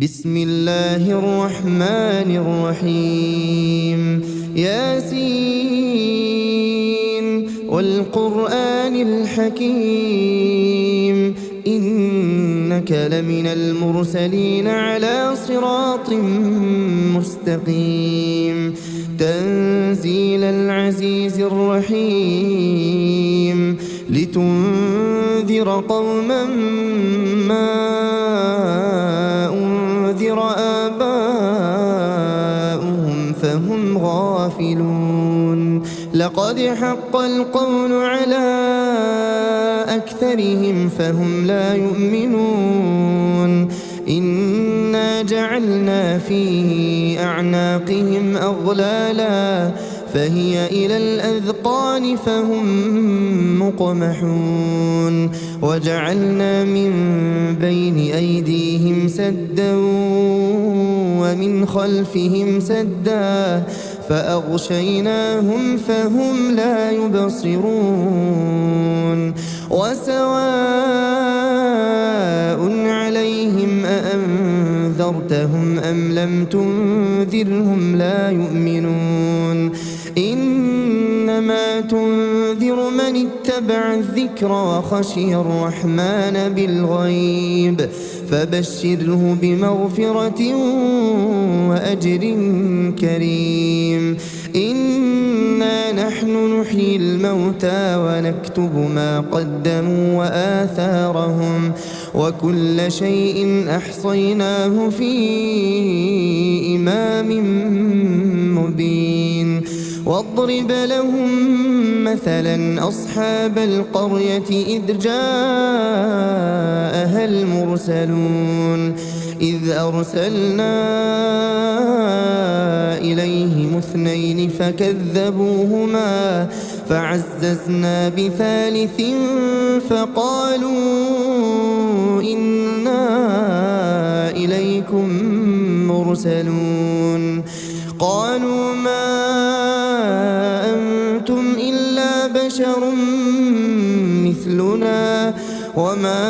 بسم الله الرحمن الرحيم ياسين والقرآن الحكيم إنك لمن المرسلين على صراط مستقيم تنزيل العزيز الرحيم لتنذر قوما ما أنذر آباؤهم فهم غافلون لقد حق القول على أكثرهم فهم لا يؤمنون إنا جعلنا في أعناقهم أغلالا فهي إلى الأذقان فهم مقمحون وجعلنا من بين أيديهم سدا ومن خلفهم سدا فأغشيناهم فهم لا يبصرون وسواء عليهم أأنذرتهم أم لم تنذرهم لا يؤمنون إنما تنذر من اتبع الذكر وخشي الرحمن بالغيب فبشره بمغفرة وأجر كريم إنا نحن نحيي الموتى ونكتب ما قدموا وآثارهم وكل شيء أحصيناه في إمام مبين واضرب لهم مثلا أصحاب القرية إذ جاءها المرسلون إذ أرسلنا إليهم اثنين فكذبوهما فعززنا بثالث فقالوا إنا إليكم مرسلون قالوا ما أنتم إلا بشر مثلنا وما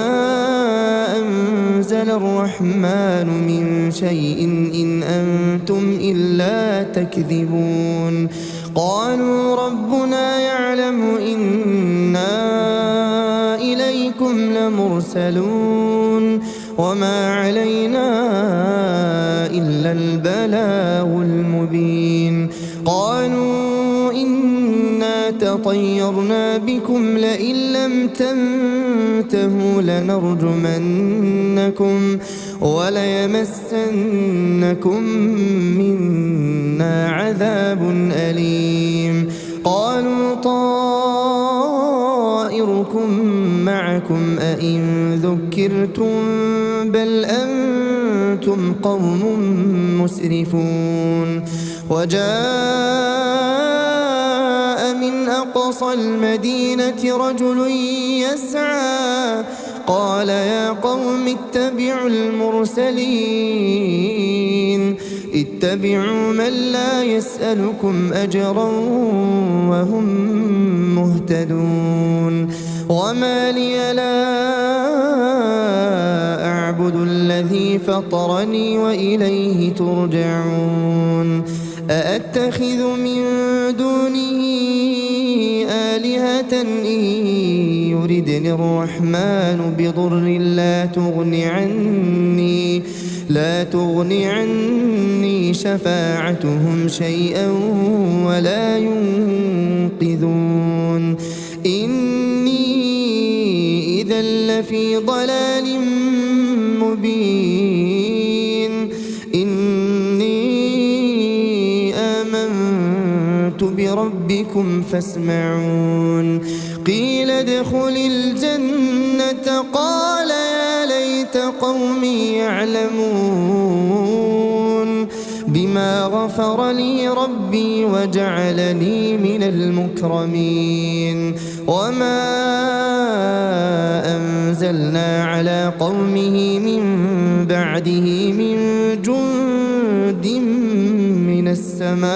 أنزل الرحمن من شيء إن أنتم إلا تكذبون قالوا ربنا يعلم إنا إليكم لمرسلون وما علينا إلا البلاغ المبين قالوا إنا تطيرنا بكم لئن لم تنتهوا لنرجمنكم وليمسنكم منا عذاب أليم قالوا طائركم معكم أئن ذكرتم بل أنتم قوم مسرفون وجاء من أقصى المدينة رجل يسعى قال يا قوم اتبعوا المرسلين اتبعوا من لا يسألكم أجرا وهم مهتدون وما لي لا أعبد الذي فطرني وإليه ترجعون أأتخذ من دونه آلهة إن يردني الرحمن بضر لا تغني عني شفاعتهم شيئا ولا ينقذون إني إذا لفي ضلال مبين إني آمنت بربكم فاسمعون قيل ادخل الجنة قال يا ليت قومي يعلمون بما غفر لي ربي وجعلني من المكرمين وما أنزلنا على قومه من بعده من جند من السماء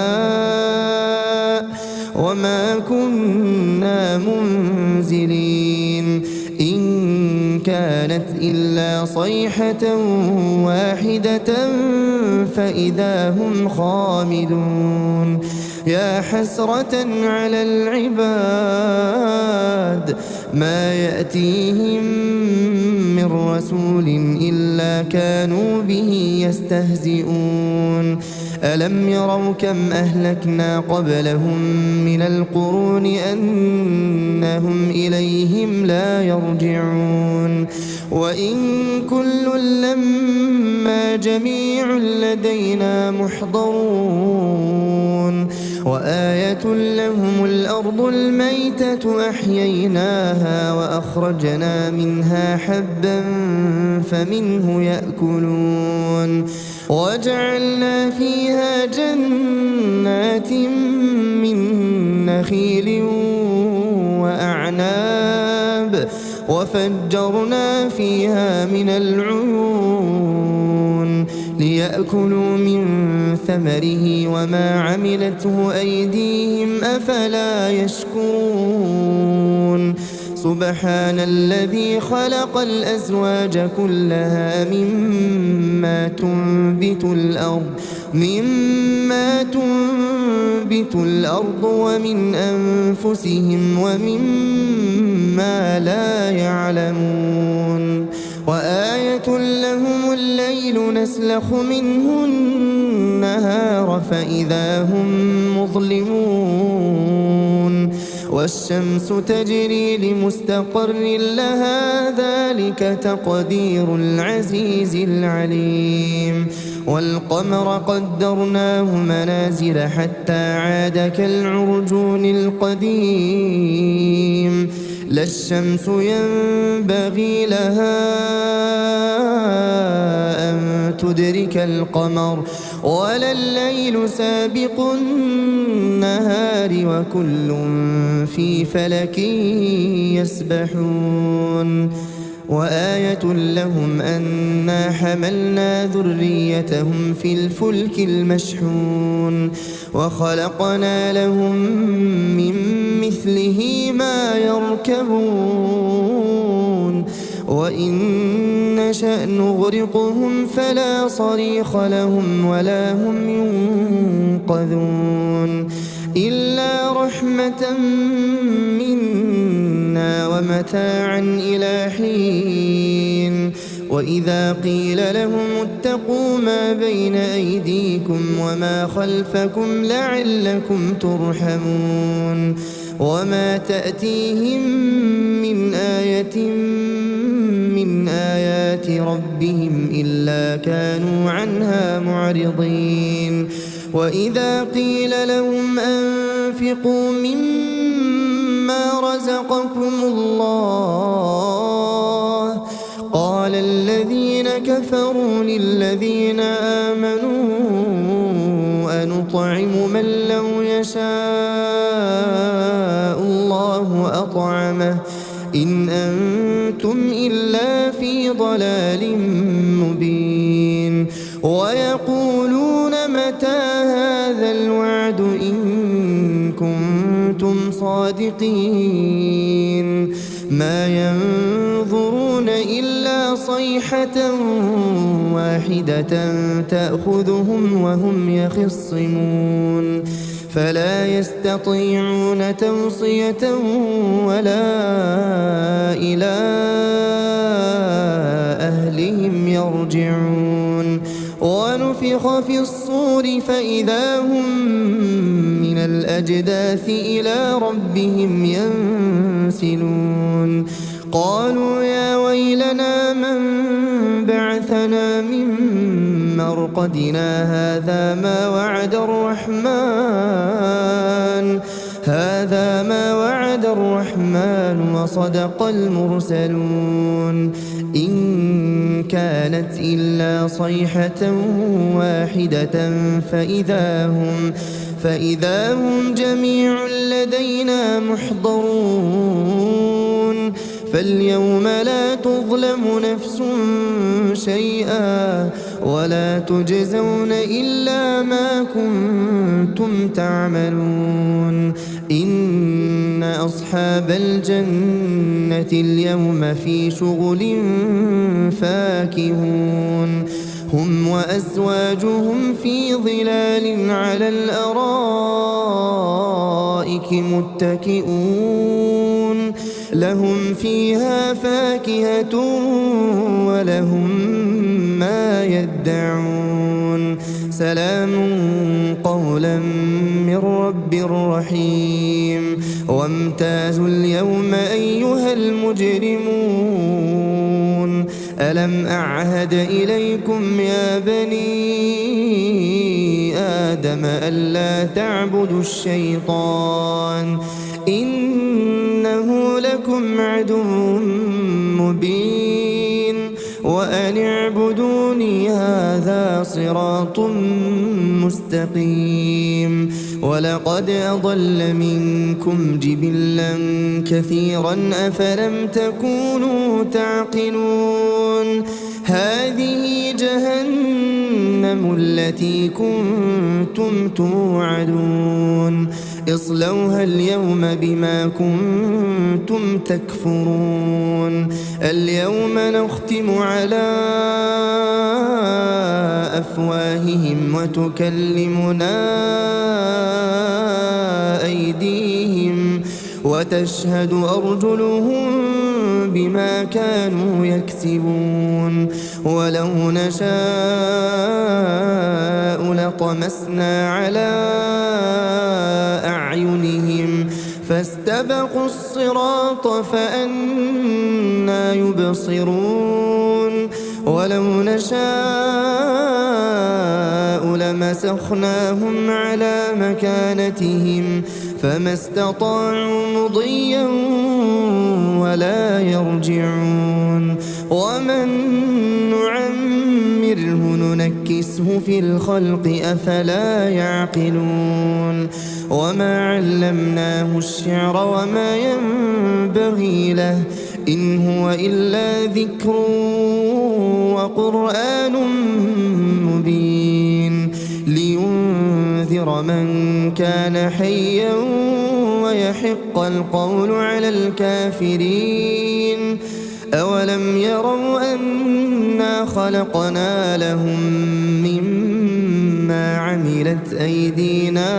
وما كنا منزلين إن كان كانت إلا صيحة واحدة فإذا هم خامدون يا حسرة على العباد ما يأتيهم من رسول إلا كانوا به يستهزئون ألم يروا كم أهلكنا قبلهم من القرون أنهم إليهم لا يرجعون وإن كل لما جميع لدينا محضرون وآية لهم الأرض الميتة أحييناها وأخرجنا منها حبا فمنه يأكلون وجعلنا فيها جنات من نخيل وأعناب وفجرنا فيها من العيون ليأكلوا من ثمره وما عملته أيديهم أفلا يشكرون سبحان الذي خلق الأزواج كلها مما تنبت الأرض ومن أنفسهم ومما لا يعلمون وآية لهم الليل نسلخ منه النهار فإذا هم مظلمون والشمس تجري لمستقر لها ذلك تقدير العزيز العليم والقمر قدرناه منازل حتى عاد كالعرجون القديم لا الشمس ينبغي لها أن تدرك القمر ولا الليل سابق النهار وكل في فلك يسبحون وآية لهم أنا حملنا ذريتهم في الفلك المشحون وخلقنا لهم من مثله ما يركبون وإن نشأ نغرقهم فلا صريخ لهم ولا هم ينقذون إلا رحمة منا ومتاعا إلى حين وإذا قيل لهم اتقوا ما بين أيديكم وما خلفكم لعلكم ترحمون وما تأتيهم من آية من آيات ربهم إلا كانوا عنها معرضين وإذا قيل لهم أنفقوا مما رزقكم الله قال الذين كفروا للذين آمنوا أنطعم من لو يشاء الله أطعمه إن أنتم إلا في ضلال مبين ويقولون متى هذا الوعد إن كنتم صادقين ما ينظرون إلا صيحة واحدة تأخذهم وهم يخصمون فلا يستطيعون توصية ولا إلى أهلهم يرجعون ونفخ في الصور فإذا هم من الأجداث إلى ربهم ينسلون قالوا يا ويلنا من بعثنا من مرقدنا هذا ما وعد الرحمن وصدق المرسلون إن كانت إلا صيحة واحدة فإذا هم جميع لدينا محضرون فاليوم لا تظلم نفس شيئا ولا تجزون إلا ما كنتم تعملون إن أصحاب الجنة اليوم في شغل فاكهون هم وأزواجهم في ظلال على الأرائك متكئون لهم فيها فاكهة ولهم ما يدعون سلام قولا من رب رحيم وامتازوا اليوم أيها المجرمون ألم أعهد إليكم يا بني آدم ألا تعبدوا الشيطان إنه لكم عدو مبين وأن اعبدوني هذا صراط مستقيم ولقد أضل منكم جبلا كثيرا أفلم تكونوا تعقلون هذه جهنم التي كنتم توعدون اصلوها اليوم بما كنتم تكفرون اليوم نختم على أفواههم وتكلمنا أيديهم وتشهد أرجلهم بما كانوا يكسبون ولو نشاء لطمسنا على أعينهم فاستبقوا الصراط فأنى يبصرون ولو نشاء لمسخناهم على مكانتهم فما استطاعوا مضيا ولا يرجعون ومن نعمره ننكسه في الخلق أفلا يعقلون وما علمناه الشعر وما ينبغي له إن هو إلا ذكر وقرآن مبين لينذر من كان حيا ويحق القول على الكافرين أولم يروا أنا خلقنا لهم مما عملت أيدينا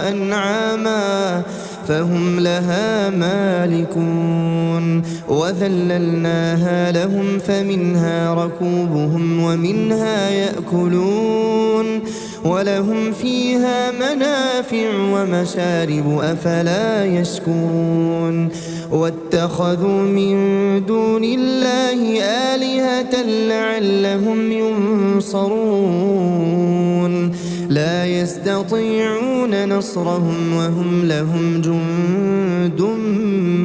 أنعاما فهم لها مالكون وذللناها لهم فمنها ركوبهم ومنها يأكلون ولهم فيها منافع ومشارب أفلا يشكرون واتخذوا من دون الله آلهة لعلهم ينصرون لا يستطيعون نصرهم وهم لهم جند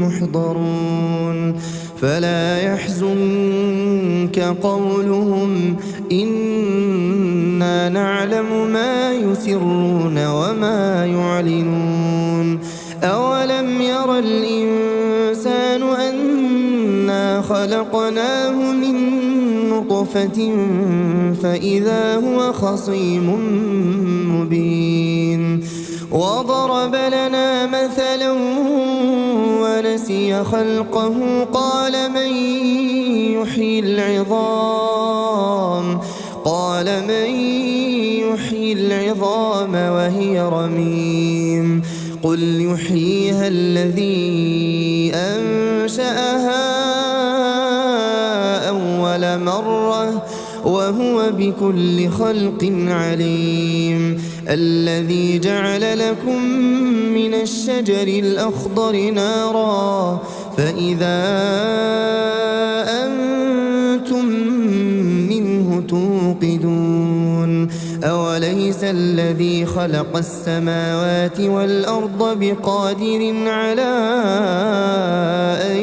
محضرون فلا يحزنك قولهم إنا نعلم ما يسرون وما يعلنون أولم ير الإنسان أنا خلقناه من نطفة فإذا هو خصيم مبين وضرب لنا مثلا ونسي خلقه قال من يحيي العظام وهي رميم قل يحييها الذي أنشأها أول مرة وهو بكل خلق عليم الذي جعل لكم من الشجر الأخضر نارا فإذا أنتم منه توقدون أوليس الذي خلق السماوات والأرض بقادر على أن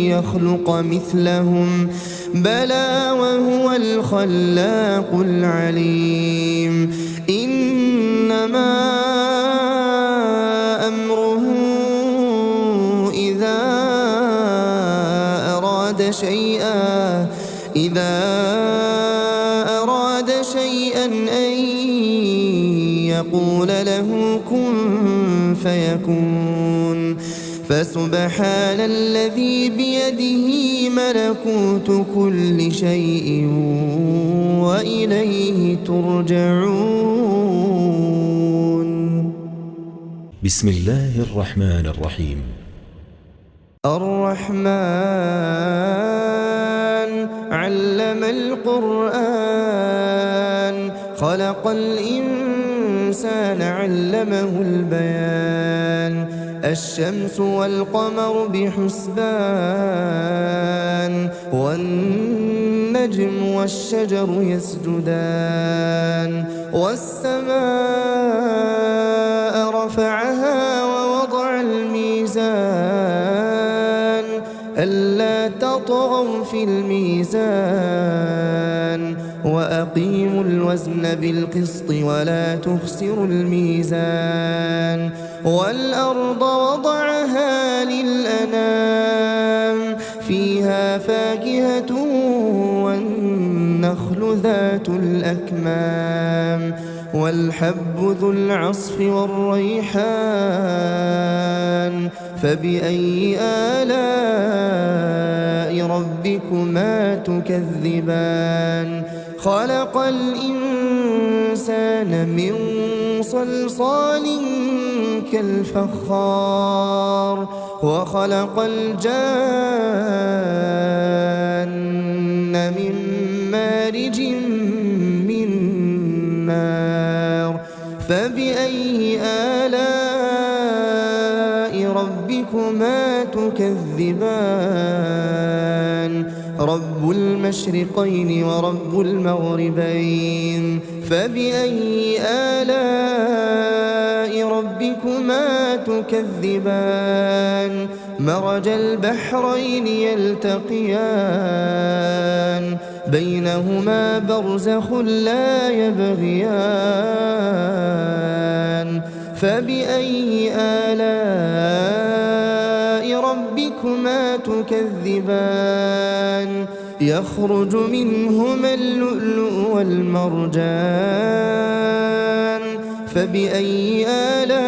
يخلق مثلهم بلى وهو الخلاق العليم إنما أمره إذا أراد شيئا أن ليقول له كن فيكون فسبحان الذي بيده ملكوت كل شيء وإليه ترجعون. بسم الله الرحمن الرحيم. الرحمن علم القرآن خلق الإنسان علمه البيان الشمس والقمر بحسبان والنجم والشجر يسجدان والسماء رفعها ووضع الميزان ألا تطغوا في الميزان وأقيموا الوزن بالقسط ولا تخسروا الميزان والأرض وضعها للأنام فيها فاكهة والنخل ذات الأكمام والحب ذو العصف والريحان فبأي آلاء ربكما تكذبان خلق الإنسان من صلصال كالفخار وخلق الجان من مارج من نار فبأي آلاء ربكما تكذبان رب المشرقين ورب المغربين فبأي آلاء ربكما تكذبان مرج البحرين يلتقيان بينهما برزخ لا يبغيان فبأي آلاء ربكما تكذبان يخرج منهما اللؤلؤ والمرجان فبأي آلاء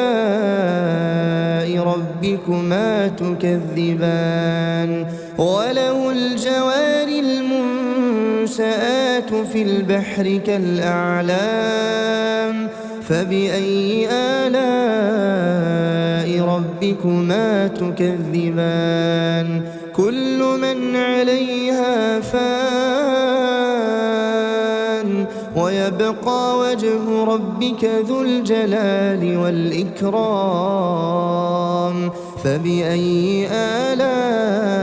ربكما تكذبان وله الجوار المنشآت في البحر كالأعلام فبأي آلاء ربكما تكذبان كل من عليها فان ويبقى وجه ربك ذو الجلال والإكرام فبأي آلاء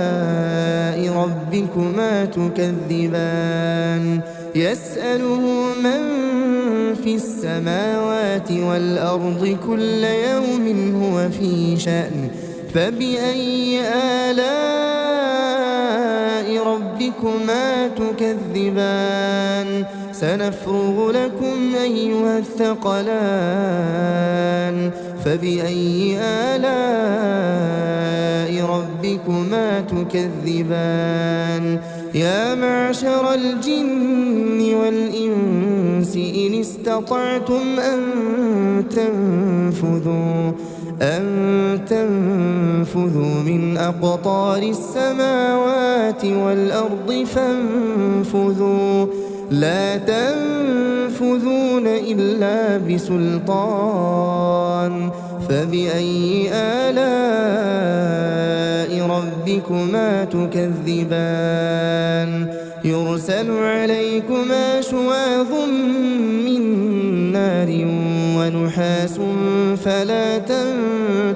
ربكما تكذبان يسأله من في السماوات والأرض كل يوم هو في شأن فبأي آلاء ربكما تكذبان سنفرغ لكم أيها الثقلان فبأي آلاء ربكما تكذبان يا معشر الجن والإنس إن استطعتم أن تنفذوا من أقطار السماوات والأرض فانفذوا لا تنفذون إلا بسلطان فبأي آلاء ربكما تكذبان يرسل عليكما شواظ من نار ونحاس فلا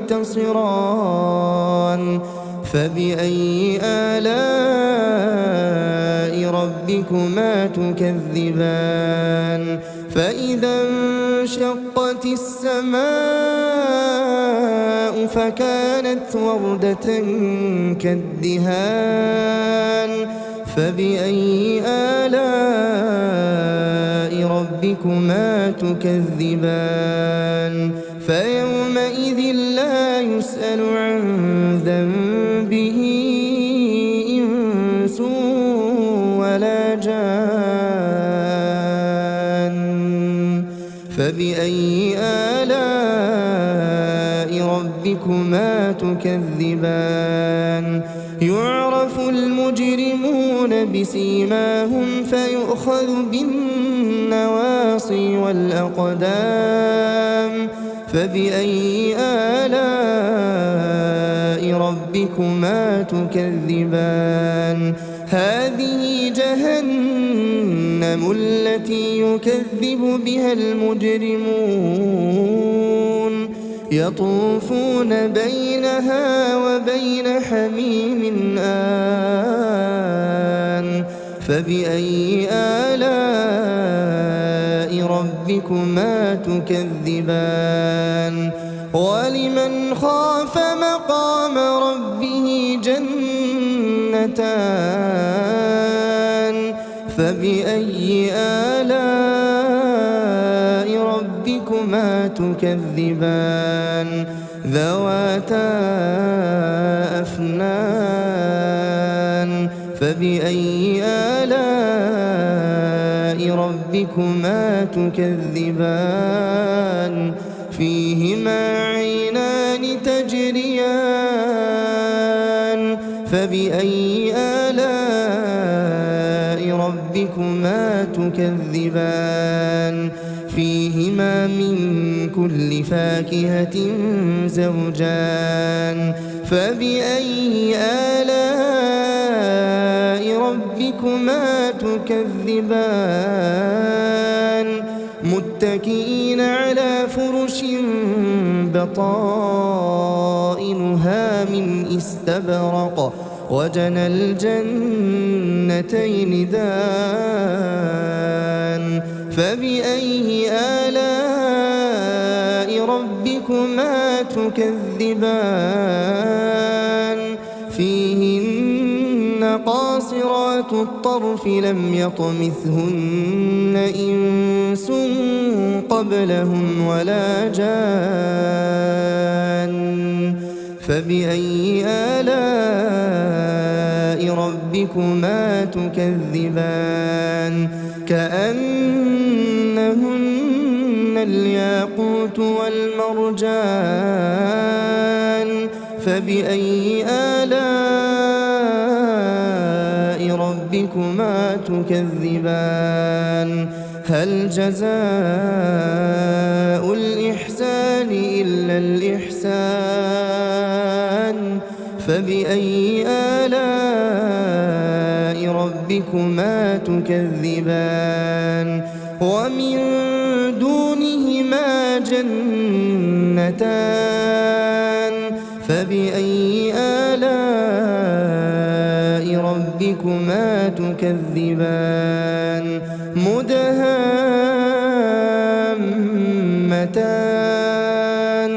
تنتصران فبأي آلاء ربكما تكذبان فإذا انشقت السماء فكانت وردة كالدهان فبأي آلاء ربكما تكذبان فيومئذ لا يسأل عن ذنبه إنس ولا جان فبأي آلاء ربكما تكذبان يعرف المجرمون بسيماهم فيؤخذ بالنواصي والأقدام فبأي آلاء ربكما تكذبان هذه جهنم التي يكذب بها المجرمون يطوفون بينها وبين حميم آن فبأي آلاء ربكما تكذبان ولمن خاف مقام ربه جنتان فبأي آلاء ربكما تكذبان ذواتا أفنان فبأي آلاء ربكما تكذبان فيهما عينان تجريان فبأي آلاء ربكما تكذبان فيهما من كل فاكهة زوجان فبأي آلاء ربكما تكذبان متكئين على فرش بطائنها من استبرق وجنى الجنتين دان فبأي آلاء ربكما تكذبان فيهن قاصرات الطرف لم يطمثهن إنس قبلهم ولا جان فبأي آلاء ربكما تكذبان كأنهن الياقوت والمرجان فبأي آلاء ربكما تكذبان هل جزاء الإحسان إلا الإحسان فبأي آلاء ربكما تكذبان ومن دونهما جنتان فبأي آلاء ربكما تكذبان مدهامتان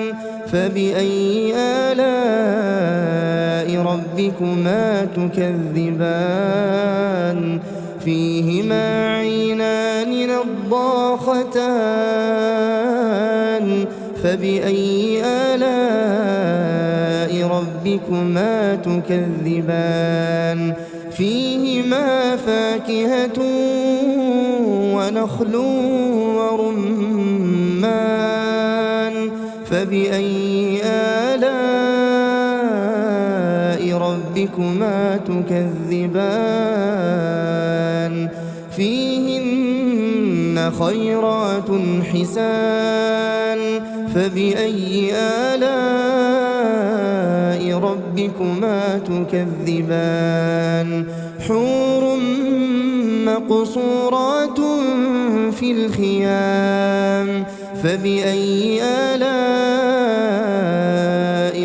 فبأي آلاء ربكما تكذبان فيهما عينان نضاختان فبأي آلاء ربكما تكذبان فيهما فاكهة ونخل ورمان فبأي آلاء ربكما تكذبان فيهن خيرات حسان فبأي آلاء ربكما تكذبان حور مقصورات في الخيام فبأي آلاء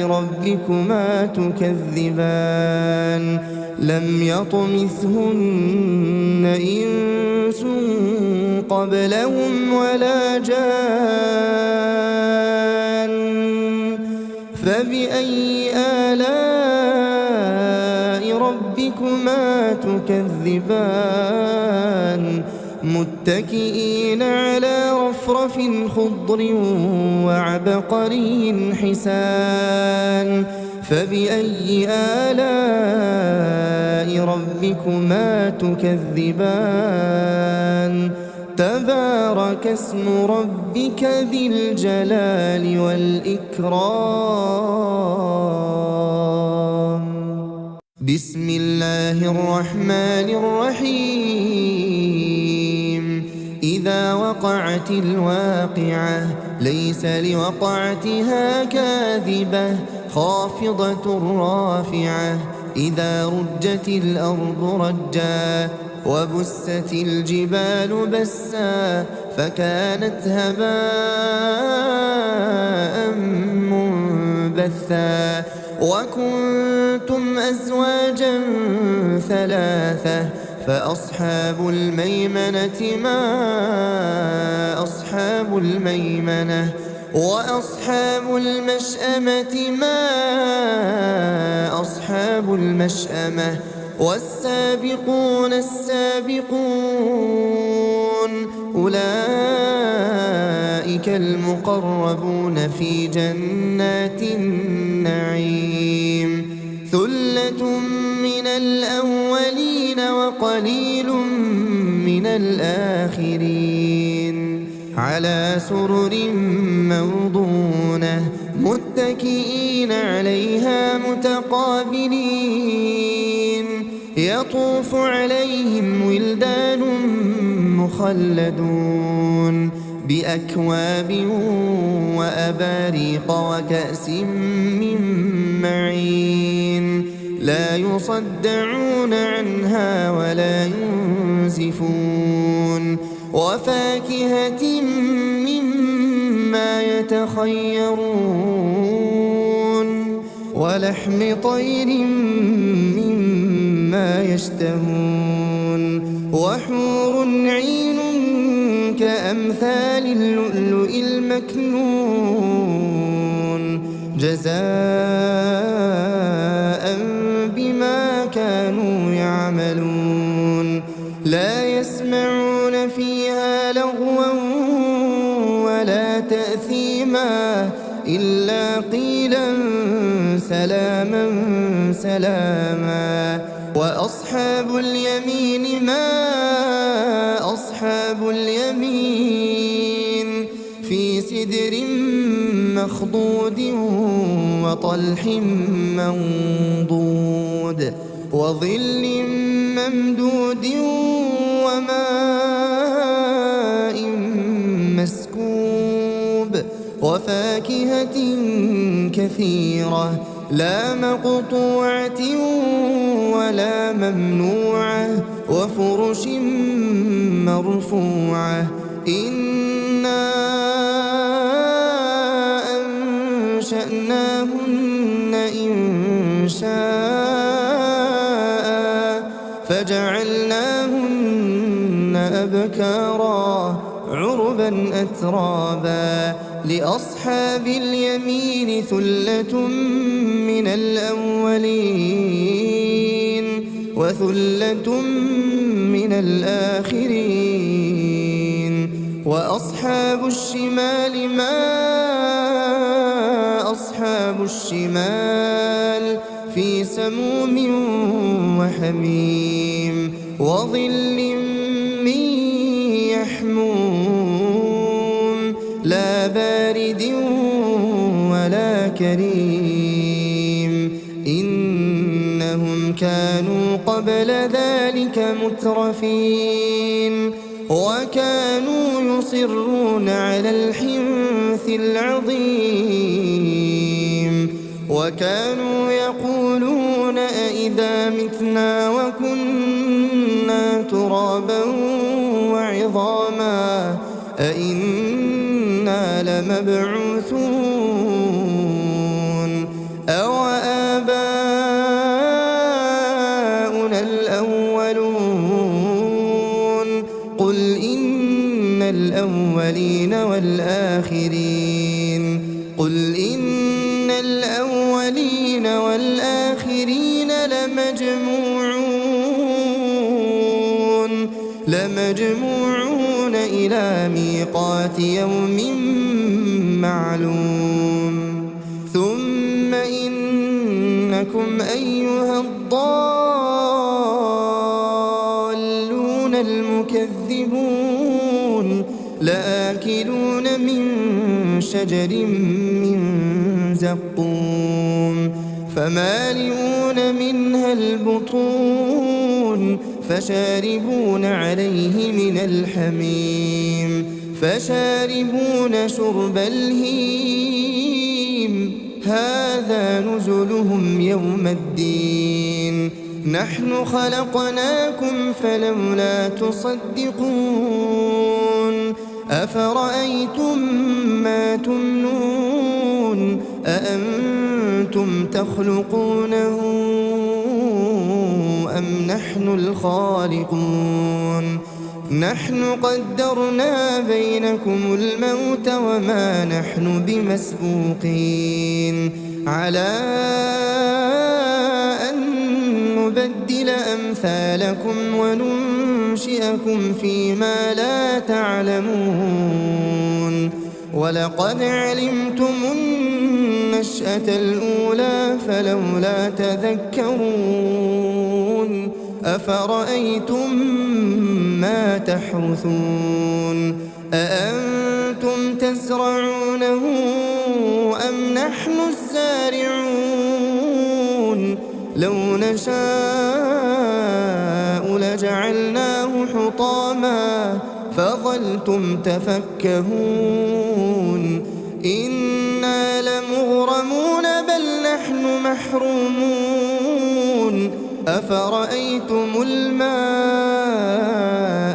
ربكما تكذبان لم يطمثهن إنس قبلهم ولا جان فبأي آلاء ربكما تكذبان متكئين على رفرف خضر وعبقري حسان فبأي آلاء ربكما تكذبان تبارك اسم ربك ذي الجلال والإكرام. بسم الله الرحمن الرحيم. إذا وقعت الواقعة ليس لوقعتها كاذبة خافضة رافعة. إذا رجت الأرض رجا وبست الجبال بسا فكانت هباء منبثا. وكنتم أزواجا ثلاثة فأصحاب الميمنة ما أصحاب الميمنة. وأصحاب المشأمة ما أصحاب المشأمة. والسابقون السابقون أولئك المقربون في جنات النعيم. ثلة من الأولين وقليل من الآخرين. على سرر موضونة متكئين عليها متقابلين. يطوف عليهم ولدان مخلدون بأكواب وأباريق وكأس من معين. لا يصدعون عنها ولا ينزفون. وفاكهة مما يتخيرون. ولحم طير مما يشتهون. وحور عين كأمثال اللؤلؤ المكنون جزاء بما كانوا يعملون. لا يسمعون فيها لغوا ولا تأثيما إلا قيلا سلاما سلاما. وأصحاب اليمين ما أصحاب اليمين. في سدر مخضود وطلح منضود وظل ممدود وماء مسكوب. وفاكهة كثيرة لا مقطوعة ولا ممنوعة. وفرش مرفوعة. إنا أنشأناهن إنشاء فجعلناهن أبكارا عربا أترابا. لأصحاب اليمين ثلة من الأولين وثلة من الآخرين. وأصحاب الشمال ما أصحاب الشمال. في سموم وحميم وظل من يحموم لا بارد ولا كريم. إنهم كانوا قبل ذلك مترفين وكانوا يصرون على الحنث العظيم. وكانوا يقولون أئذا متنا وكنا ترابا وعظاما أئنا لمبعوثون أو آباؤنا الأولون. قل إن الأولين والآخرين. قل إن الأولين والآخرين لمجموعون إلى ميقات يوم معلوم. ثم إنكم أيها الضالون المكذبون لآكلون من شجر من زقوم فمالئون منها البطون فشاربون عليه من الحميم فشاربون شرب الهيم هذا نزلهم يوم الدين نحن خلقناكم فلولا تصدقون أفرأيتم ما تمنون أأنتم تخلقونه أم نحن الخالقون نحن قدرنا بينكم الموت وما نحن بمسبوقين على أن نبدل أمثالكم وننشئكم فيما لا تعلمون ولقد علمتم النشأة الأولى فلولا تذكرون أفرأيتم ما تحرثون أأنتم تزرعونه أم نحن الزارعون لو نشاء لجعلناه حطاما فظلتم تفكهون إنا لمغرمون بل نحن محرومون أفرأيتم الماء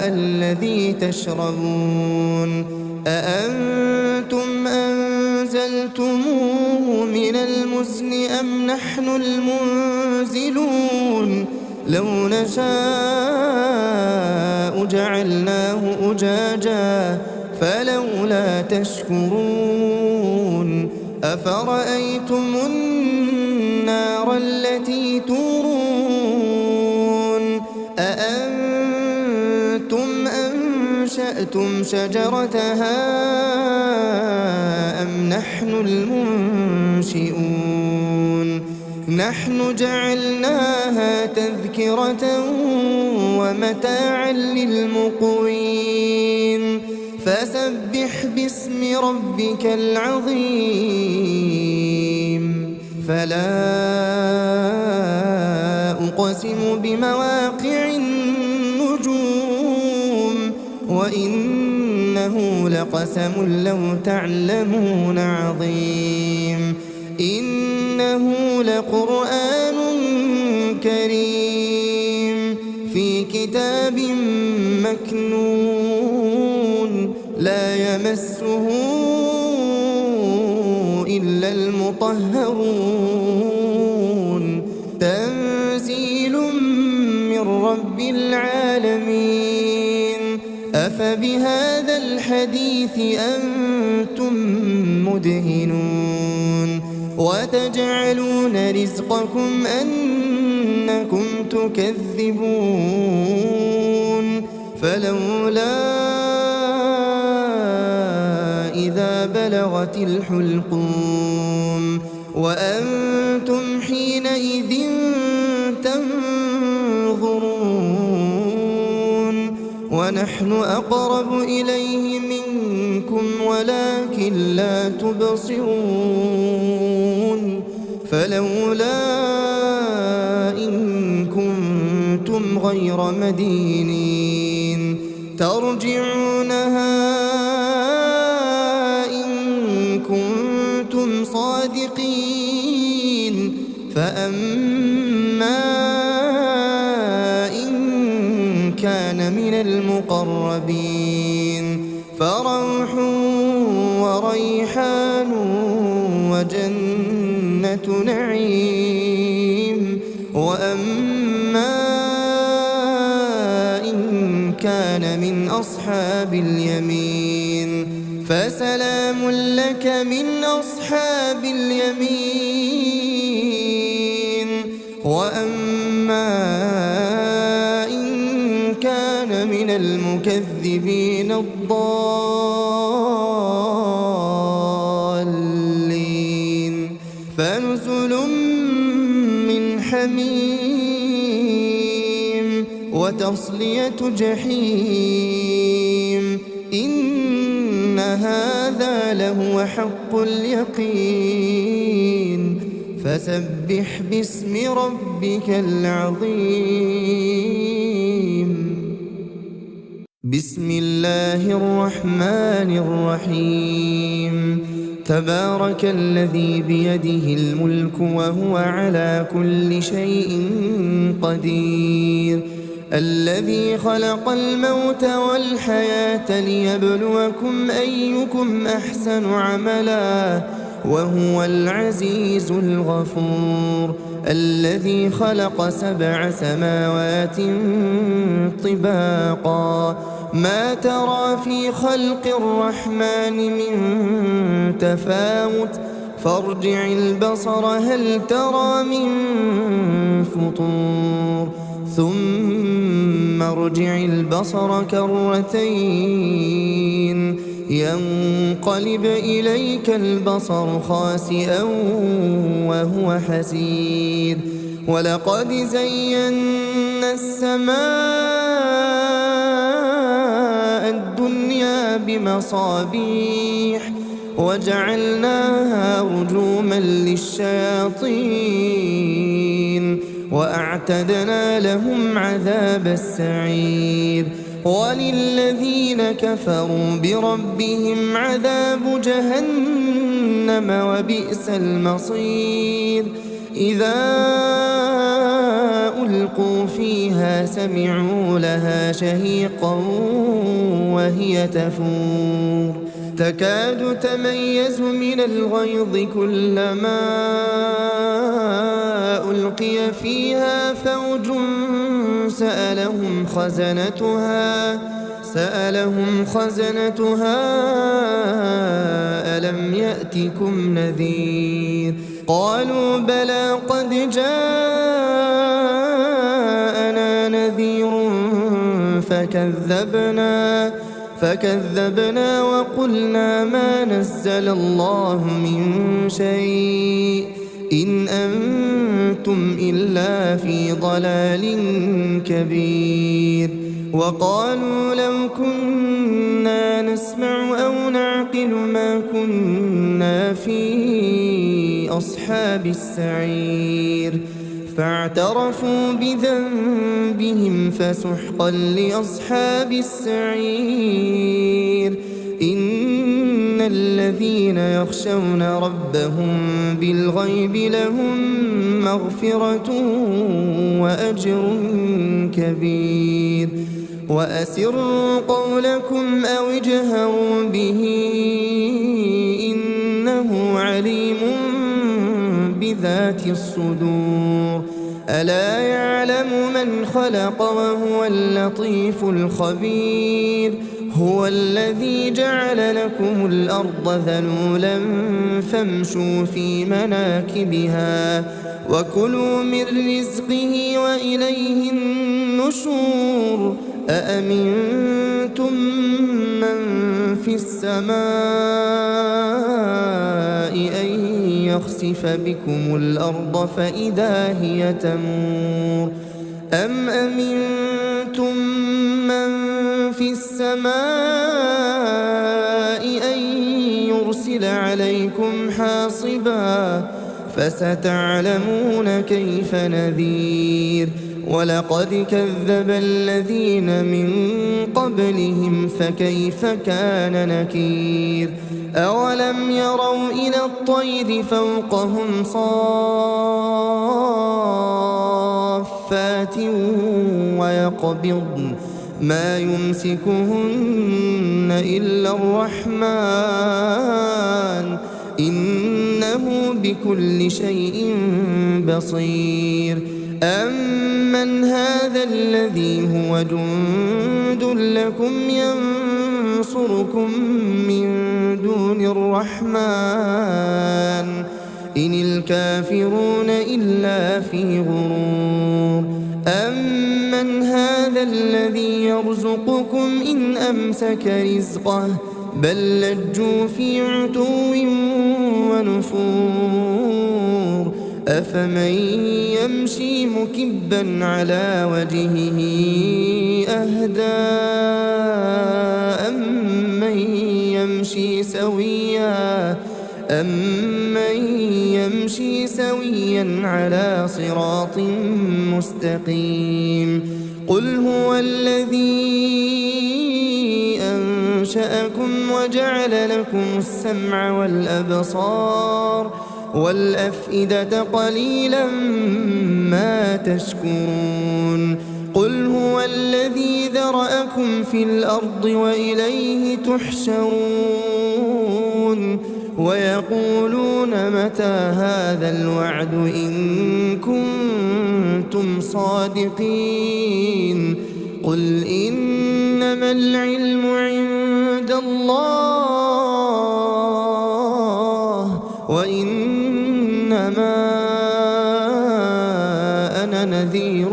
الذي تشربون أأنتم أنزلتموه من المزن أم نحن المنزلون لو نشاء جعلناه أجاجا فلولا تشكرون أفرأيتم النار التي تورون أأنتم أنشأتم شجرتها أم نحن المنشئون نحن جعلناها تذكرة ومتاعا للمقوين فسبح باسم ربك العظيم فلا أقسم بمواقع النجوم وإنه لقسم لو تعلمون عظيم إنه لقرآن كريم في كتاب مكنون لا يمسه إلا المطهرون تنزيل من رب العالمين أفبهذا الحديث أنتم مدهنون وتجعلون رزقكم أنكم تكذبون فلولا إذا بلغت الحلقوم وأنتم حينئذ تنظرون ونحن أقرب إليه منكم ولكن لا تبصرون فلولا إن كنتم غير مدينين ترجعونها إن كنتم صادقين فأما إن كان من المقربين فروح وريحان وجنة نعيم وأما إن كان من أصحاب اليمين فسلام لك من أصحاب اليمين وأما إن كان من المكذبين الضالين فنزل من حميم وتصلية جحيم هذا لهو حق اليقين فسبح باسم ربك العظيم بسم الله الرحمن الرحيم تبارك الذي بيده الملك وهو على كل شيء قدير الذي خلق الموت والحياة ليبلوكم أيكم أحسن عملا وهو العزيز الغفور الذي خلق 7 سماوات طباقا ما ترى في خلق الرحمن من تفاوت فارجع البصر هل ترى من فطور ثم ارجع البصر كرتين ينقلب إليك البصر خاسئا وهو حسير ولقد زينا السماء الدنيا بمصابيح وجعلناها رجوما للشياطين وأعتدنا لهم عذاب السعير وللذين كفروا بربهم عذاب جهنم وبئس المصير إذا ألقوا فيها سمعوا لها شهيقا وهي تفور تكاد تميز من الغيظ كلما ألقي فيها فوج سألهم خزنتها ألم يأتكم نذير قالوا بلى قد جاءنا نذير فكذبنا وقلنا ما نزل الله من شيء إن أنتم إلا في ضلال كبير وقالوا لو كنا نسمع أو نعقل ما كنا في أصحاب السعير فاعترفوا بذنبهم فسحقا لأصحاب السعير إن الذين يخشون ربهم بالغيب لهم مغفرة وأجر كبير وأسروا قولكم أو اجهروا به إنه عليم بذات الصدور ألا يعلم من خلق وهو اللطيف الخبير هو الذي جعل لكم الأرض ذلولا فامشوا في مناكبها وكلوا من رزقه وإليه النشور أأمنتم من في السماء أن يخسف بكم الأرض فإذا هي تمور أم أمنتم من في السماء أن يرسل عليكم حاصبا فستعلمون كيف نذير ولقد كذب الذين من قبلهم فكيف كان نكير أولم يروا إلى الطير فوقهم صافات ويقبضن ما يمسكهن إلا الرحمن إنه بكل شيء بصير أمن هذا الذي هو جند لكم ينصركم من دون الرحمن إن الكافرون إلا في غرور أمن هذا الذي يرزقكم إن أمسك رزقه بل لجوا في عتو ونفور أفمن يمشي مكبا على وجهه أهدى أمن يمشي سويا على صراط مستقيم قل هو الذي أنشأكم وجعل لكم السمع والأبصار والأفئدة قليلا ما تشكرون قل هو الذي ذرأكم في الأرض وإليه تحشرون ويقولون متى هذا الوعد إن كنتم صادقين قل إنما العلم عند الله وإنما أنا نذير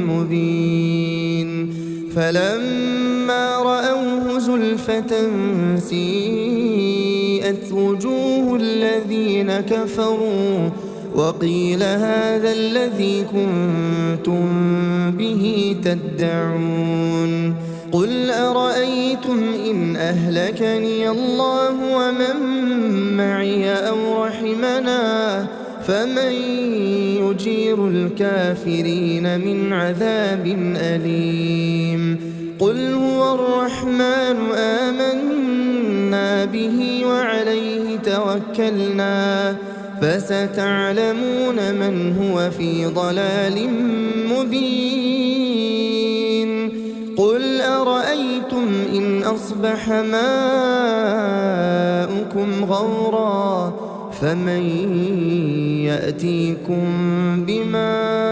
مبين فلما رأوه زلفة سيئت وجوه الذين كفروا وقيل هذا الذي كنتم به تدعون قل أرأيتم إن أهلكني الله ومن معي أو رحمنا فمن يجير الكافرين من عذاب أليم قل هو الرحمن آمنا به وعليه توكلنا فستعلمون من هو في ضلال مبين قل أرأيتم إن أصبح ماؤكم غورا فمن يأتيكم بماء